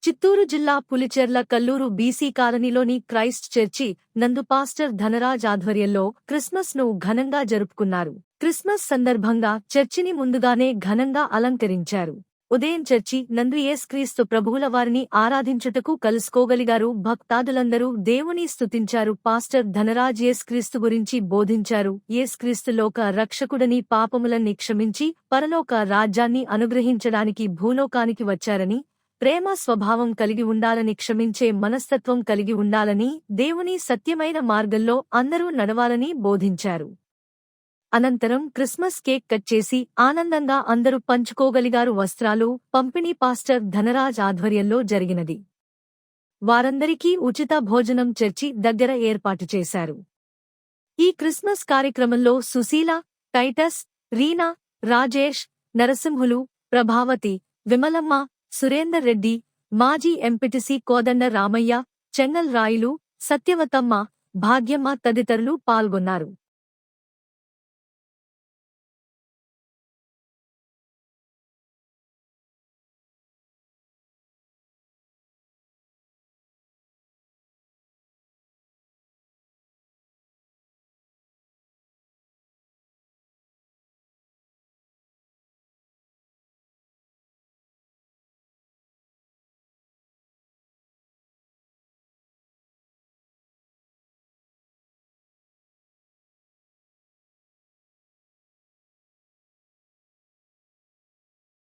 చిత్తూరు జిల్లా పులిచెర్ల కల్లూరు బీసీ కాలనీలోని Christ church నందు పాస్టర్ ధనరాజ్ ఆధ్వర్యంలో క్రిస్మస్ ను ఘనంగా జరుపుకున్నారు. క్రిస్మస్ సందర్భంగా చర్చిని ముందుగానే ఘనంగా అలంకరించారు. ఉదయం చర్చి నందు యేసుక్రీస్తు ప్రభువుల వారిని ఆరాధించుటకు కలుసుకోగలిగారు. భక్తాదులందరూ దేవుని స్తుతించారు. పాస్టర్ ధనరాజ్ యేసుక్రీస్తు గురించి బోధించారు. యేసుక్రీస్తు లోక రక్షకుడని, పాపములన్నీ క్షమించి పరలోక రాజ్యాన్ని అనుగ్రహించడానికి భూలోకానికి వచ్చారని, ప్రేమ స్వభావం కలిగి ఉండాలని, క్షమించే మనస్తత్వం కలిగి ఉండాలని, దేవుని సత్యమైన మార్గంలో అందరూ నడవాలని బోధించారు. అనంతరం క్రిస్మస్ కేక్ కట్ చేసి ఆనందంగా అందరూ పంచుకోగలిగారు. వస్త్రాలు పంపిణీ పాస్టర్ ధనరాజ్ ఆధ్వర్యంలో జరిగినది. వారందరికీ ఉచిత భోజనం చర్చి దగ్గర ఏర్పాటు చేశారు. ఈ క్రిస్మస్ కార్యక్రమంలో సుశీల, టైటస్, రీనా, రాజేష్, నరసింహులు, ప్రభావతి, విమలమ్మ, సురేందర్ రెడ్డి, మాజీ ఎంపీటీసీ కోదండ రామయ్య, చెన్నల్ రాయులు, సత్యవతమ్మ, భాగ్యమ్మ తదితరులు పాల్గొన్నారు.